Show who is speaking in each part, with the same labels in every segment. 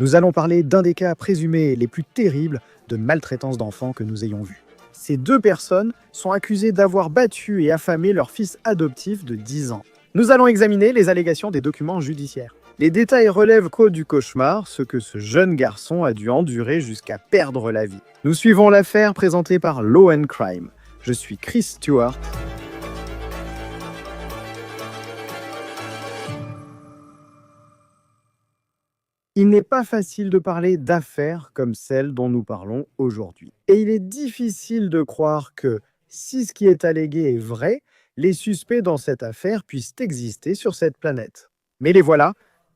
Speaker 1: Nous allons parler d'un des cas présumés les plus terribles de maltraitance d'enfants que nous ayons vus. Ces deux personnes sont accusées d'avoir battu et affamé leur fils adoptif de 10 ans. Nous allons examiner les allégations des documents judiciaires. Les détails relèvent qu'au du cauchemar, ce que ce jeune garçon a dû endurer jusqu'à perdre la vie. Nous suivons l'affaire présentée par Law & Crime. Je suis Chris Stewart. Il n'est pas facile de parler d'affaires comme celle dont nous parlons aujourd'hui. Et il est difficile de croire que, si ce qui est allégué est vrai, les suspects dans cette affaire puissent exister sur cette planète. Mais les voilà,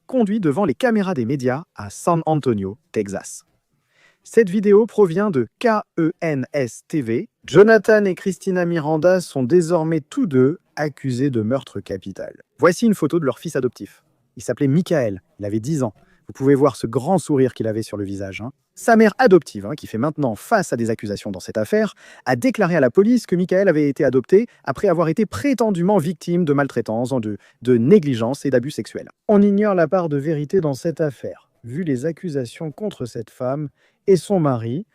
Speaker 1: conduits devant les caméras des médias à San Antonio, Texas. Cette vidéo provient de KENS TV. Jonathan et Christina Miranda sont désormais tous deux accusés de meurtre capital. Voici une photo de leur fils adoptif. Il s'appelait Michael, il avait 10 ans. Vous pouvez voir ce grand sourire qu'il avait sur le visage. Sa mère adoptive, qui fait maintenant face à des accusations dans cette affaire, a déclaré à la police que Michael avait été adopté après avoir été prétendument victime de maltraitance, de négligence et d'abus sexuels. On ignore la part de vérité dans cette affaire, vu les accusations contre cette femme et son mari,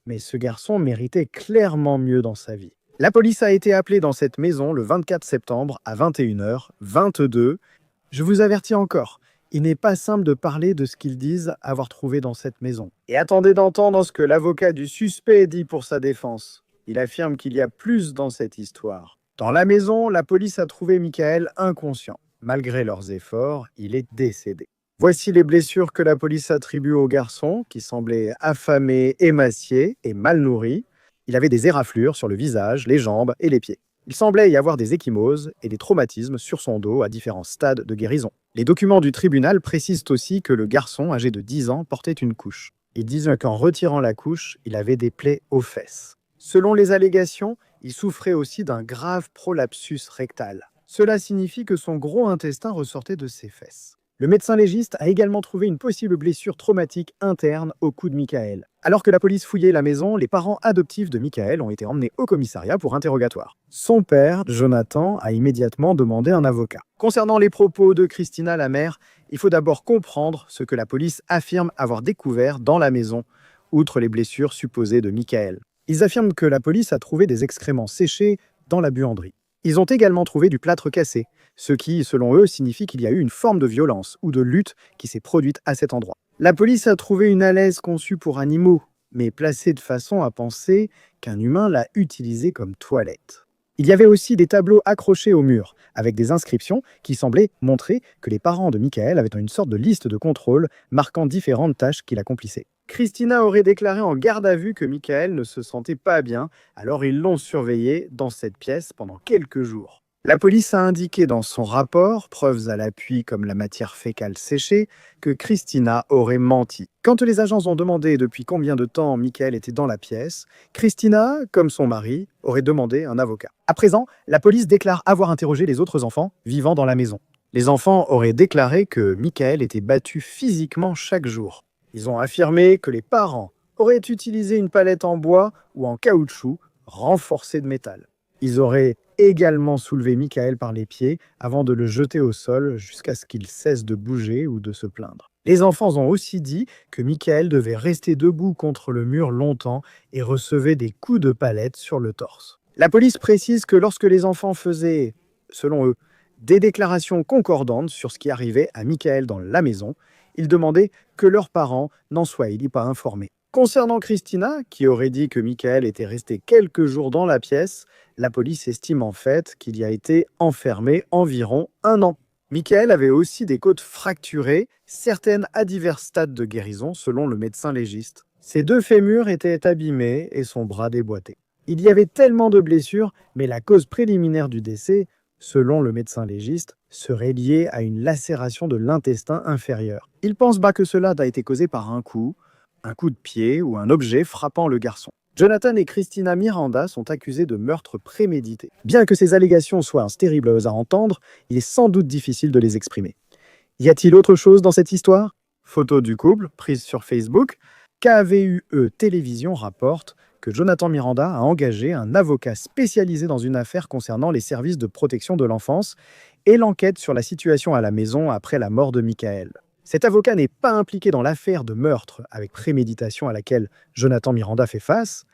Speaker 1: mais ce garçon méritait clairement mieux dans sa vie. La police a été appelée dans cette maison le 24 septembre à 21h22. Je vous avertis encore, il n'est pas simple de parler de ce qu'ils disent avoir trouvé dans cette maison. Et attendez d'entendre ce que l'avocat du suspect dit pour sa défense. Il affirme qu'il y a plus dans cette histoire. Dans la maison, la police a trouvé Michael inconscient. Malgré leurs efforts, il est décédé. Voici les blessures que la police attribue au garçon, qui semblait affamé, émacié et mal nourri. Il avait des éraflures sur le visage, les jambes et les pieds. Il semblait y avoir des ecchymoses et des traumatismes sur son dos à différents stades de guérison. Les documents du tribunal précisent aussi que le garçon, âgé de 10 ans, portait une couche. Ils disent qu'en retirant la couche, il avait des plaies aux fesses. Selon les allégations, il souffrait aussi d'un grave prolapsus rectal. Cela signifie que son gros intestin ressortait de ses fesses. Le médecin légiste a également trouvé une possible blessure traumatique interne au cou de Michael. Alors que la police fouillait la maison, les parents adoptifs de Michael ont été emmenés au commissariat pour interrogatoire. Son père, Jonathan, a immédiatement demandé un avocat. Concernant les propos de Christina, la mère, il faut d'abord comprendre ce que la police affirme avoir découvert dans la maison, outre les blessures supposées de Michael. Ils affirment que la police a trouvé des excréments séchés dans la buanderie. Ils ont également trouvé du plâtre cassé, ce qui, selon eux, signifie qu'il y a eu une forme de violence ou de lutte qui s'est produite à cet endroit. La police a trouvé une alaise conçue pour animaux, mais placée de façon à penser qu'un humain l'a utilisée comme toilette. Il y avait aussi des tableaux accrochés au mur, avec des inscriptions qui semblaient montrer que les parents de Michael avaient une sorte de liste de contrôle marquant différentes tâches qu'il accomplissait. Christina aurait déclaré en garde à vue que Michael ne se sentait pas bien, alors ils l'ont surveillé dans cette pièce pendant quelques jours. La police a indiqué dans son rapport, preuves à l'appui comme la matière fécale séchée, que Christina aurait menti. Quand les agents ont demandé depuis combien de temps Michael était dans la pièce, Christina, comme son mari, aurait demandé un avocat. À présent, la police déclare avoir interrogé les autres enfants vivant dans la maison. Les enfants auraient déclaré que Michael était battu physiquement chaque jour. Ils ont affirmé que les parents auraient utilisé une palette en bois ou en caoutchouc renforcée de métal. Ils auraient également soulevé Michael par les pieds avant de le jeter au sol jusqu'à ce qu'il cesse de bouger ou de se plaindre. Les enfants ont aussi dit que Michael devait rester debout contre le mur longtemps et recevait des coups de palette sur le torse. La police précise que lorsque les enfants faisaient, selon eux, des déclarations concordantes sur ce qui arrivait à Michael dans la maison, ils demandaient que leurs parents n'en soient pas informés. Concernant Christina, qui aurait dit que Michael était resté quelques jours dans la pièce, la police estime en fait qu'il y a été enfermé environ 1 an. Michael avait aussi des côtes fracturées, certaines à divers stades de guérison selon le médecin légiste. Ses 2 fémurs étaient abîmés et son bras déboîté. Il y avait tellement de blessures, mais la cause préliminaire du décès, selon le médecin légiste, serait liée à une lacération de l'intestin inférieur. Il pense que cela a été causé par un coup de pied ou un objet frappant le garçon. Jonathan et Christina Miranda sont accusés de meurtre prémédité. Bien que ces allégations soient terribles à entendre, il est sans doute difficile de les exprimer. Y a-t-il autre chose dans cette histoire? Photo du couple, prise sur Facebook. KVUE Télévision rapporte que Jonathan Miranda a engagé un avocat spécialisé dans une affaire concernant les services de protection de l'enfance et l'enquête sur la situation à la maison après la mort de Michael. Cet avocat n'est pas impliqué dans l'affaire de meurtre avec préméditation à laquelle Jonathan Miranda fait face,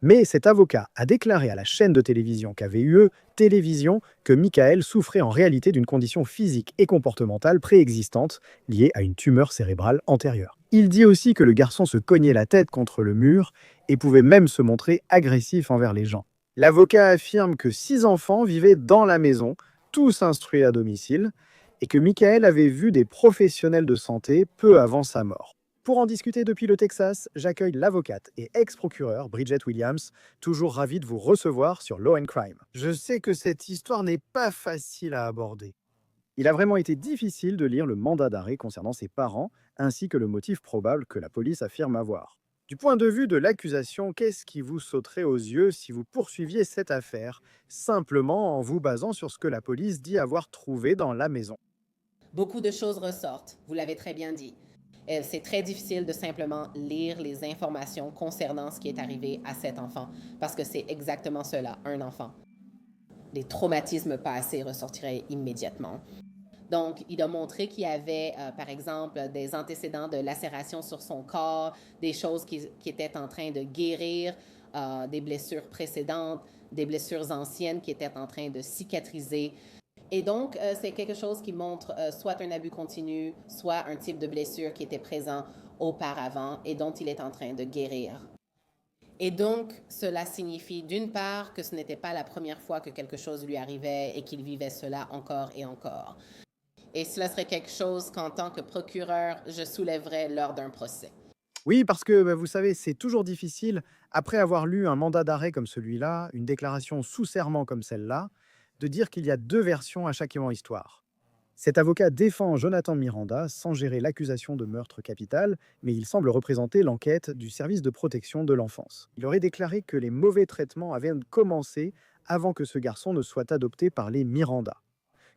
Speaker 1: mais cet avocat a déclaré à la chaîne de télévision KVUE Télévision que Michael souffrait en réalité d'une condition physique et comportementale préexistante liée à une tumeur cérébrale antérieure. Il dit aussi que le garçon se cognait la tête contre le mur et pouvait même se montrer agressif envers les gens. L'avocat affirme que 6 enfants vivaient dans la maison, tous instruits à domicile, et que Michael avait vu des professionnels de santé peu avant sa mort. Pour en discuter depuis le Texas, j'accueille l'avocate et ex-procureure Bridget Williams, toujours ravie de vous recevoir sur Law and Crime. Je sais que cette histoire n'est pas facile à aborder. Il a vraiment été difficile de lire le mandat d'arrêt concernant ses parents, ainsi que le motif probable que la police affirme avoir. Du point de vue de l'accusation, qu'est-ce qui vous sauterait aux yeux si vous poursuiviez cette affaire, simplement en vous basant sur ce que la police dit avoir trouvé dans la maison?
Speaker 2: Beaucoup de choses ressortent, vous l'avez très bien dit. C'est très difficile de simplement lire les informations concernant ce qui est arrivé à cet enfant, parce que c'est exactement cela, un enfant. Les traumatismes passés ressortiraient immédiatement. Donc, il a montré qu'il y avait, par exemple, des antécédents de lacération sur son corps, des choses qui étaient en train de guérir, des blessures précédentes, des blessures anciennes qui étaient en train de cicatriser. Et donc, c'est quelque chose qui montre soit un abus continu, soit un type de blessure qui était présent auparavant et dont il est en train de guérir. Et donc, cela signifie d'une part que ce n'était pas la première fois que quelque chose lui arrivait et qu'il vivait cela encore et encore. Et cela serait quelque chose qu'en tant que procureur, je soulèverais lors d'un procès.
Speaker 1: Oui, parce que vous savez, c'est toujours difficile, après avoir lu un mandat d'arrêt comme celui-là, une déclaration sous serment comme celle-là, de dire qu'il y a deux versions à chaque histoire. Cet avocat défend Jonathan Miranda sans gérer l'accusation de meurtre capital, mais il semble représenter l'enquête du service de protection de l'enfance. Il aurait déclaré que les mauvais traitements avaient commencé avant que ce garçon ne soit adopté par les Miranda,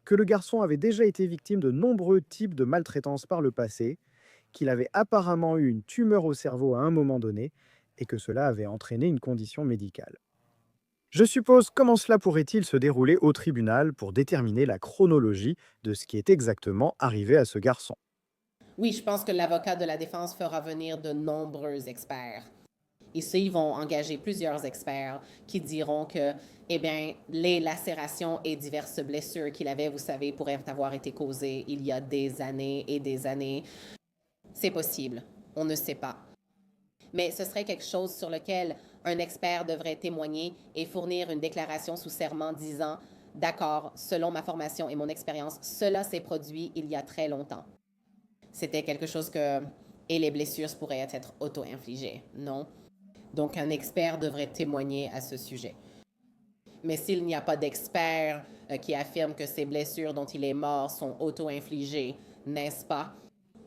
Speaker 1: que le garçon avait déjà été victime de nombreux types de maltraitance par le passé, qu'il avait apparemment eu une tumeur au cerveau à un moment donné et que cela avait entraîné une condition médicale. Je suppose comment cela pourrait-il se dérouler au tribunal pour déterminer la chronologie de ce qui est exactement arrivé à ce garçon.
Speaker 2: Oui, je pense que l'avocat de la défense fera venir de nombreux experts. Ici, ils vont engager plusieurs experts qui diront que, eh bien, les lacérations et diverses blessures qu'il avait, vous savez, pourraient avoir été causées il y a des années et des années. C'est possible. On ne sait pas. Mais ce serait quelque chose sur lequel un expert devrait témoigner et fournir une déclaration sous serment disant d'accord, selon ma formation et mon expérience, cela s'est produit il y a très longtemps. C'était quelque chose que. Et les blessures pourraient être auto-infligées, non? Donc, un expert devrait témoigner à ce sujet. Mais s'il n'y a pas d'expert qui affirme que ces blessures dont il est mort sont auto-infligées, n'est-ce pas?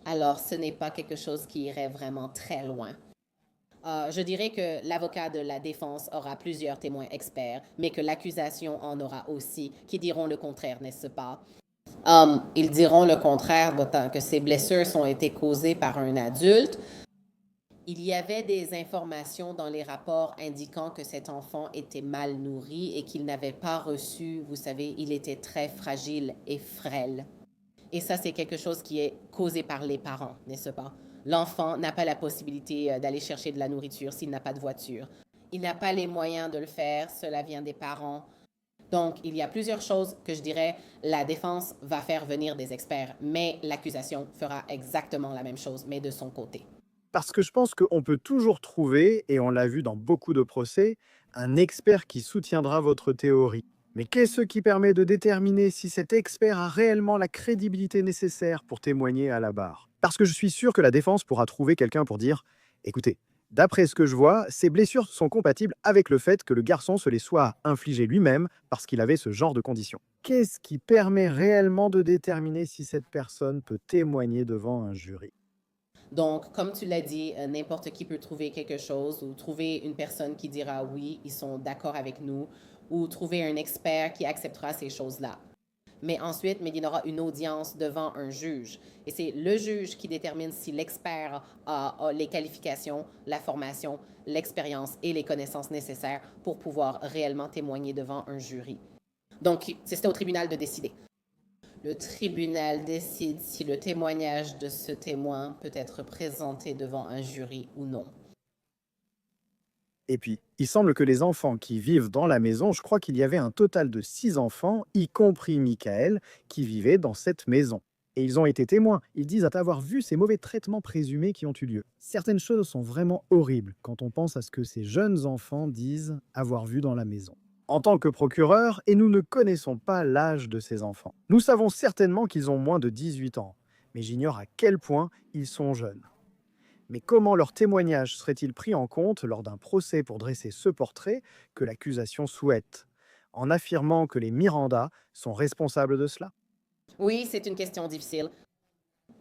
Speaker 2: Alors, ce n'est pas quelque chose qui irait vraiment très loin. Je dirais que l'avocat de la défense aura plusieurs témoins experts, mais que l'accusation en aura aussi, qui diront le contraire, n'est-ce pas? Ils diront le contraire, d'autant que ces blessures ont été causées par un adulte. Il y avait des informations dans les rapports indiquant que cet enfant était mal nourri et qu'il n'avait pas reçu, vous savez, il était très fragile et frêle. Et ça, c'est quelque chose qui est causé par les parents, n'est-ce pas? L'enfant n'a pas la possibilité d'aller chercher de la nourriture s'il n'a pas de voiture. Il n'a pas les moyens de le faire, cela vient des parents. Donc, il y a plusieurs choses que je dirais, la défense va faire venir des experts, mais l'accusation fera exactement la même chose, mais de son côté.
Speaker 1: Parce que je pense qu'on peut toujours trouver, et on l'a vu dans beaucoup de procès, un expert qui soutiendra votre théorie. Mais qu'est-ce qui permet de déterminer si cet expert a réellement la crédibilité nécessaire pour témoigner à la barre? Parce que je suis sûr que la défense pourra trouver quelqu'un pour dire écoutez, d'après ce que je vois, ces blessures sont compatibles avec le fait que le garçon se les soit infligées lui-même parce qu'il avait ce genre de conditions. Qu'est-ce qui permet réellement de déterminer si cette personne peut témoigner devant un jury?
Speaker 2: Donc, comme tu l'as dit, n'importe qui peut trouver quelque chose ou trouver une personne qui dira oui, ils sont d'accord avec nous, ou trouver un expert qui acceptera ces choses-là. Mais ensuite, il y aura une audience devant un juge. Et c'est le juge qui détermine si l'expert a les qualifications, la formation, l'expérience et les connaissances nécessaires pour pouvoir réellement témoigner devant un jury. Donc, c'est au tribunal de décider. Le tribunal décide si le témoignage de ce témoin peut être présenté devant un jury ou non.
Speaker 1: Et puis, il semble que les enfants qui vivent dans la maison, je crois qu'il y avait un total de 6 enfants, y compris Michael, qui vivaient dans cette maison. Et ils ont été témoins. Ils disent avoir vu ces mauvais traitements présumés qui ont eu lieu. Certaines choses sont vraiment horribles quand on pense à ce que ces jeunes enfants disent avoir vu dans la maison. En tant que procureur, et nous ne connaissons pas l'âge de ces enfants. Nous savons certainement qu'ils ont moins de 18 ans, mais j'ignore à quel point ils sont jeunes. Mais comment leur témoignage serait-il pris en compte lors d'un procès pour dresser ce portrait que l'accusation souhaite, en affirmant que les Miranda sont responsables de cela?
Speaker 2: Oui, c'est une question difficile.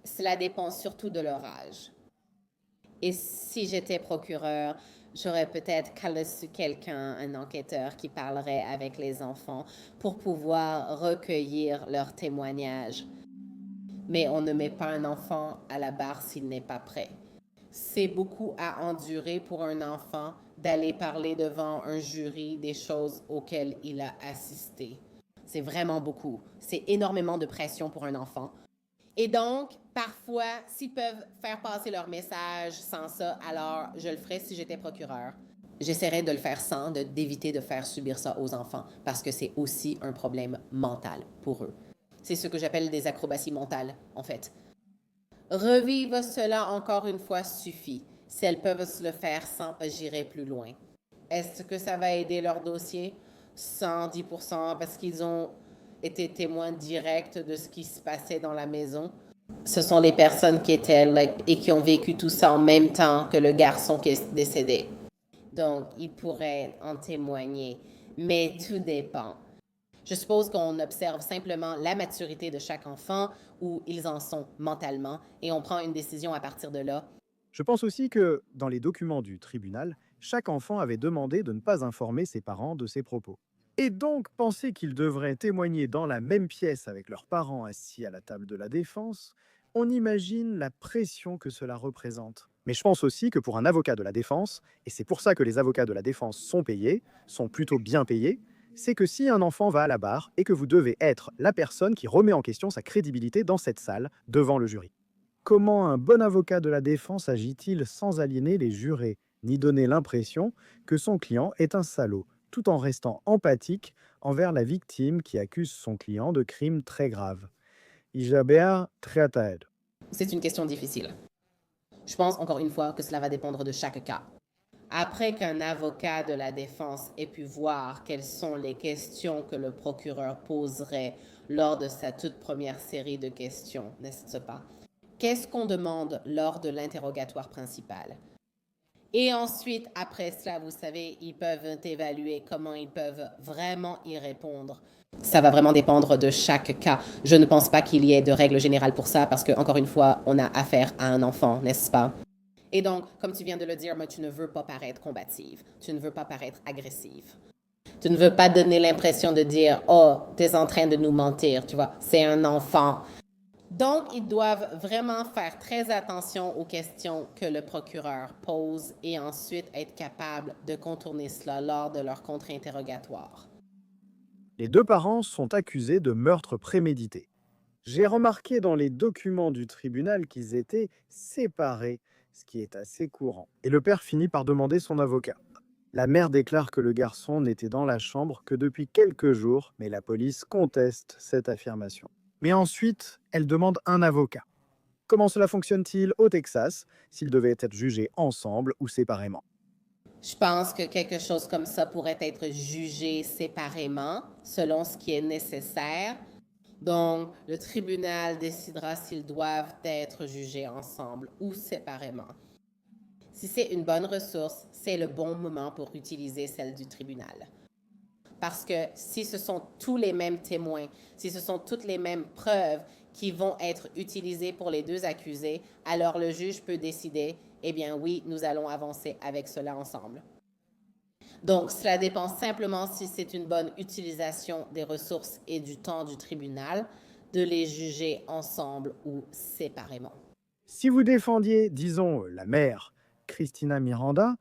Speaker 2: Cela dépend surtout de leur âge. Et si j'étais procureur, j'aurais peut-être reçu quelqu'un, un enquêteur qui parlerait avec les enfants pour pouvoir recueillir leurs témoignages. Mais on ne met pas un enfant à la barre s'il n'est pas prêt. C'est beaucoup à endurer pour un enfant d'aller parler devant un jury des choses auxquelles il a assisté. C'est vraiment beaucoup. C'est énormément de pression pour un enfant. Et donc, parfois, s'ils peuvent faire passer leur message sans ça, alors je le ferais si j'étais procureur. J'essaierais de le faire sans, d'éviter de faire subir ça aux enfants, parce que c'est aussi un problème mental pour eux. C'est ce que j'appelle des acrobaties mentales, en fait. Revivre cela encore une fois suffit. Si elles peuvent se le faire sans, j'irai plus loin. Est-ce que ça va aider leur dossier? 110%, parce qu'ils ont été témoins directs de ce qui se passait dans la maison. Ce sont les personnes qui étaient là et qui ont vécu tout ça en même temps que le garçon qui est décédé. Donc, ils pourraient en témoigner. Mais tout dépend. Je suppose qu'on observe simplement la maturité de chaque enfant, où ils en sont mentalement, et on prend une décision à partir de là.
Speaker 1: Je pense aussi que, dans les documents du tribunal, chaque enfant avait demandé de ne pas informer ses parents de ses propos. Et donc, penser qu'ils devraient témoigner dans la même pièce avec leurs parents assis à la table de la défense, on imagine la pression que cela représente. Mais je pense aussi que pour un avocat de la défense, et c'est pour ça que les avocats de la défense sont payés, sont plutôt bien payés, c'est que si un enfant va à la barre et que vous devez être la personne qui remet en question sa crédibilité dans cette salle, devant le jury. Comment un bon avocat de la défense agit-il sans aliéner les jurés, ni donner l'impression que son client est un salaud, tout en restant empathique envers la victime qui accuse son client de crimes très graves? Ijabea Triataed.
Speaker 2: C'est une question difficile. Je pense encore une fois que cela va dépendre de chaque cas. Après qu'un avocat de la défense ait pu voir quelles sont les questions que le procureur poserait lors de sa toute première série de questions, n'est-ce pas? Qu'est-ce qu'on demande lors de l'interrogatoire principal? Et ensuite, après cela, vous savez, ils peuvent évaluer comment ils peuvent vraiment y répondre. Ça va vraiment dépendre de chaque cas. Je ne pense pas qu'il y ait de règle générale pour ça parce que, encore une fois, on a affaire à un enfant, n'est-ce pas? Et donc, comme tu viens de le dire, tu ne veux pas paraître combative. Tu ne veux pas paraître agressive. Tu ne veux pas donner l'impression de dire, oh, tu es en train de nous mentir, tu vois, c'est un enfant. Donc, ils doivent vraiment faire très attention aux questions que le procureur pose et ensuite être capables de contourner cela lors de leur contre-interrogatoire.
Speaker 1: Les deux parents sont accusés de meurtre prémédité. J'ai remarqué dans les documents du tribunal qu'ils étaient séparés, ce qui est assez courant. Et le père finit par demander son avocat. La mère déclare que le garçon n'était dans la chambre que depuis quelques jours, mais la police conteste cette affirmation. Mais ensuite, elle demande un avocat. Comment cela fonctionne-t-il au Texas, s'ils devaient être jugés ensemble ou séparément?
Speaker 2: Je pense que quelque chose comme ça pourrait être jugé séparément selon ce qui est nécessaire. Donc, le tribunal décidera s'ils doivent être jugés ensemble ou séparément. Si c'est une bonne ressource, c'est le bon moment pour utiliser celle du tribunal. Parce que si ce sont tous les mêmes témoins, si ce sont toutes les mêmes preuves qui vont être utilisées pour les deux accusés, alors le juge peut décider, eh bien oui, nous allons avancer avec cela ensemble. Donc, cela dépend simplement si c'est une bonne utilisation des ressources et du temps du tribunal de les juger ensemble ou séparément.
Speaker 1: Si vous défendiez, disons, la mère, Christina Miranda,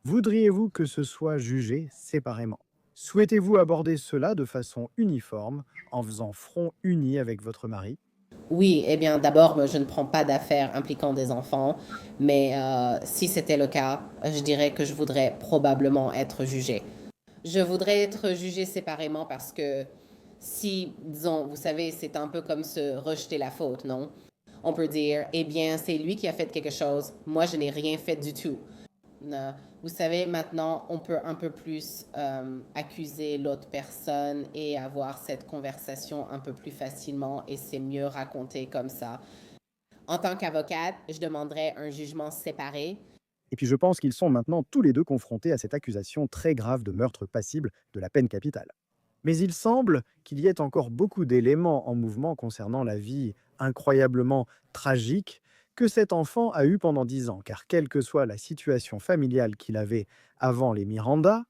Speaker 1: voudriez-vous que ce soit jugé séparément? Souhaitez-vous aborder cela de façon uniforme, en faisant front uni avec votre mari?
Speaker 2: Oui, eh bien, d'abord, je ne prends pas d'affaires impliquant des enfants, mais si c'était le cas, je dirais que je voudrais probablement être jugée. Je voudrais être jugée séparément parce que si, disons, vous savez, c'est un peu comme se rejeter la faute, non? On peut dire, eh bien, c'est lui qui a fait quelque chose, moi je n'ai rien fait du tout. Vous savez, maintenant, on peut un peu plus accuser l'autre personne et avoir cette conversation un peu plus facilement et c'est mieux raconté comme ça. En tant qu'avocate, je demanderais un jugement séparé.
Speaker 1: Et puis je pense qu'ils sont maintenant tous les deux confrontés à cette accusation très grave de meurtre passible de la peine capitale. Mais il semble qu'il y ait encore beaucoup d'éléments en mouvement concernant la vie incroyablement tragique que cet enfant a eue pendant 10 ans, car quelle que soit la situation familiale qu'il avait avant les Miranda,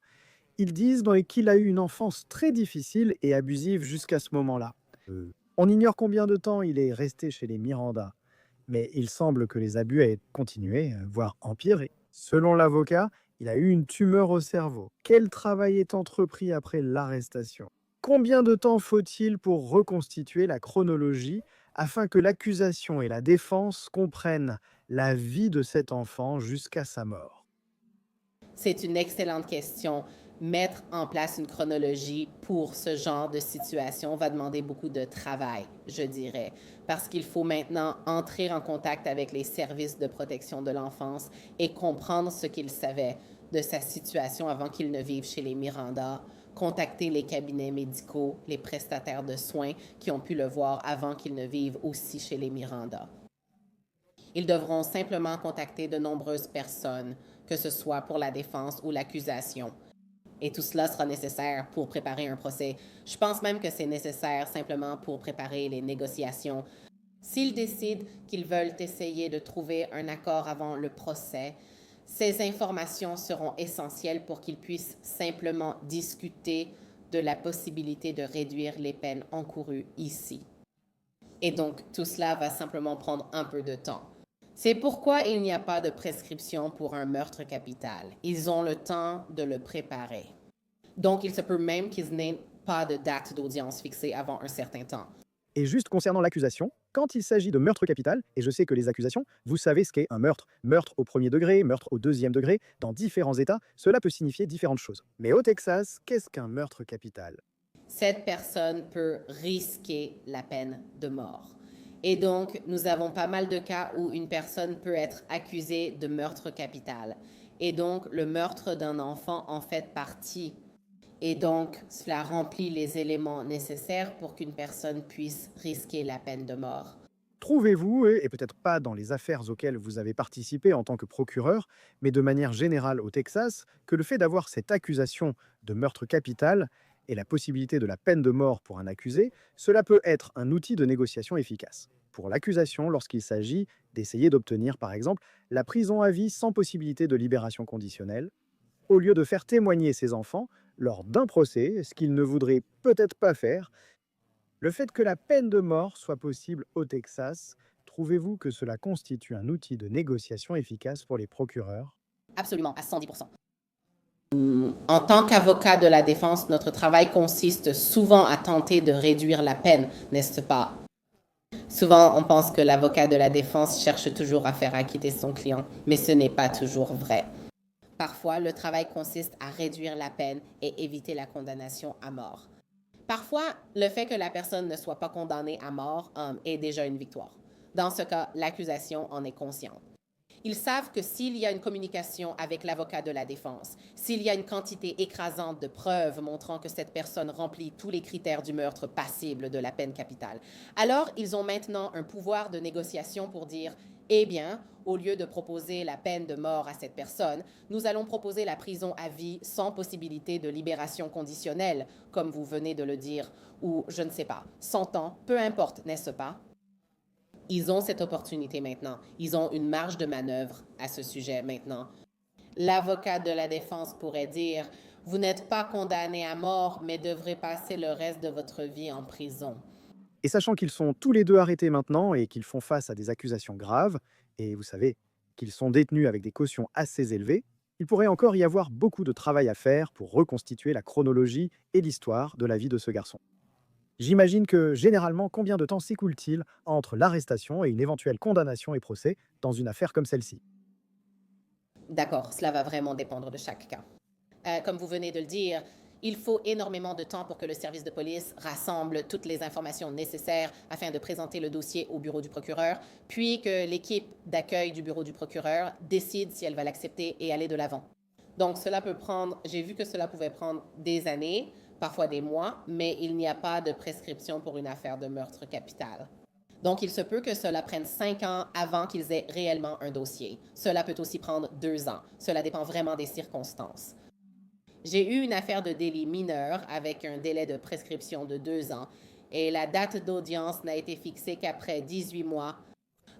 Speaker 1: ils disent qu'il a eu une enfance très difficile et abusive jusqu'à ce moment-là. On ignore combien de temps il est resté chez les Miranda, mais il semble que les abus aient continué, voire empiré. Selon l'avocat, il a eu une tumeur au cerveau. Quel travail est entrepris après l'arrestation? Combien de temps faut-il pour reconstituer la chronologie afin que l'accusation et la défense comprennent la vie de cet enfant jusqu'à sa mort?
Speaker 2: C'est une excellente question. Mettre en place une chronologie pour ce genre de situation va demander beaucoup de travail, je dirais, parce qu'il faut maintenant entrer en contact avec les services de protection de l'enfance et comprendre ce qu'ils savaient de sa situation avant qu'il ne vive chez les Miranda, contacter les cabinets médicaux, les prestataires de soins qui ont pu le voir avant qu'il ne vive aussi chez les Miranda. Ils devront simplement contacter de nombreuses personnes, que ce soit pour la défense ou l'accusation. Et tout cela sera nécessaire pour préparer un procès. Je pense même que c'est nécessaire simplement pour préparer les négociations. S'ils décident qu'ils veulent essayer de trouver un accord avant le procès, ces informations seront essentielles pour qu'ils puissent simplement discuter de la possibilité de réduire les peines encourues ici. Et donc, tout cela va simplement prendre un peu de temps. C'est pourquoi il n'y a pas de prescription pour un meurtre capital. Ils ont le temps de le préparer. Donc, il se peut même qu'ils n'aient pas de date d'audience fixée avant un certain temps.
Speaker 1: Et juste concernant l'accusation, quand il s'agit de meurtre capital, et je sais que les accusations, vous savez ce qu'est un meurtre. Meurtre au premier degré, meurtre au deuxième degré, dans différents États, cela peut signifier différentes choses. Mais au Texas, qu'est-ce qu'un meurtre capital?
Speaker 2: Cette personne peut risquer la peine de mort. Et donc, nous avons pas mal de cas où une personne peut être accusée de meurtre capital. Et donc, le meurtre d'un enfant en fait partie. Et donc, cela remplit les éléments nécessaires pour qu'une personne puisse risquer la peine de mort.
Speaker 1: Trouvez-vous, et peut-être pas dans les affaires auxquelles vous avez participé en tant que procureur, mais de manière générale au Texas, que le fait d'avoir cette accusation de meurtre capital et la possibilité de la peine de mort pour un accusé, cela peut être un outil de négociation efficace. Pour l'accusation, lorsqu'il s'agit d'essayer d'obtenir, par exemple, la prison à vie sans possibilité de libération conditionnelle, au lieu de faire témoigner ses enfants lors d'un procès, ce qu'ils ne voudraient peut-être pas faire, le fait que la peine de mort soit possible au Texas, trouvez-vous que cela constitue un outil de négociation efficace pour les procureurs?
Speaker 2: Absolument, à 110%. En tant qu'avocat de la défense, notre travail consiste souvent à tenter de réduire la peine, n'est-ce pas? Souvent, on pense que l'avocat de la défense cherche toujours à faire acquitter son client, mais ce n'est pas toujours vrai. Parfois, le travail consiste à réduire la peine et éviter la condamnation à mort. Parfois, le fait que la personne ne soit pas condamnée à mort est déjà une victoire. Dans ce cas, l'accusation en est consciente. Ils savent que s'il y a une communication avec l'avocat de la défense, s'il y a une quantité écrasante de preuves montrant que cette personne remplit tous les critères du meurtre passible de la peine capitale, alors ils ont maintenant un pouvoir de négociation pour dire eh bien, au lieu de proposer la peine de mort à cette personne, nous allons proposer la prison à vie sans possibilité de libération conditionnelle, comme vous venez de le dire, ou je ne sais pas, 100 ans, peu importe, n'est-ce pas? Ils ont cette opportunité maintenant. Ils ont une marge de manœuvre à ce sujet maintenant. L'avocat de la défense pourrait dire, vous n'êtes pas condamné à mort, mais devrez passer le reste de votre vie en prison.
Speaker 1: Et sachant qu'ils sont tous les deux arrêtés maintenant et qu'ils font face à des accusations graves, et vous savez qu'ils sont détenus avec des cautions assez élevées, Il pourrait encore y avoir beaucoup de travail à faire pour reconstituer la chronologie et l'histoire de la vie de ce garçon. J'imagine que généralement, combien de temps s'écoule-t-il entre l'arrestation et une éventuelle condamnation et procès dans une affaire comme celle-ci?
Speaker 2: D'accord, cela va vraiment dépendre de chaque cas. Comme vous venez de le dire, il faut énormément de temps pour que le service de police rassemble toutes les informations nécessaires afin de présenter le dossier au bureau du procureur, puis que l'équipe d'accueil du bureau du procureur décide si elle va l'accepter et aller de l'avant. Donc cela peut prendre, j'ai vu que cela pouvait prendre des années, parfois des mois, mais il n'y a pas de prescription pour une affaire de meurtre capital. Donc, il se peut que cela prenne 5 ans avant qu'ils aient réellement un dossier. Cela peut aussi prendre 2 ans. Cela dépend vraiment des circonstances. J'ai eu une affaire de délit mineur avec un délai de prescription de 2 ans et la date d'audience n'a été fixée qu'après 18 mois.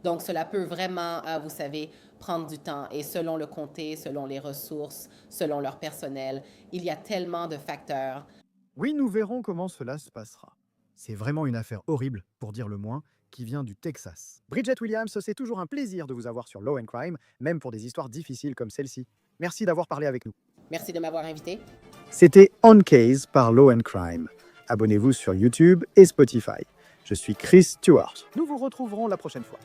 Speaker 2: Donc, cela peut vraiment, vous savez, prendre du temps et selon le comté, selon les ressources, selon leur personnel, il y a tellement de facteurs.
Speaker 1: Oui, nous verrons comment cela se passera. C'est vraiment une affaire horrible, pour dire le moins, qui vient du Texas. Bridget Williams, c'est toujours un plaisir de vous avoir sur Law and Crime, même pour des histoires difficiles comme celle-ci. Merci d'avoir parlé avec nous.
Speaker 2: Merci de m'avoir invité.
Speaker 1: C'était On Case par Law and Crime. Abonnez-vous sur YouTube et Spotify. Je suis Chris Stewart. Nous vous retrouverons la prochaine fois.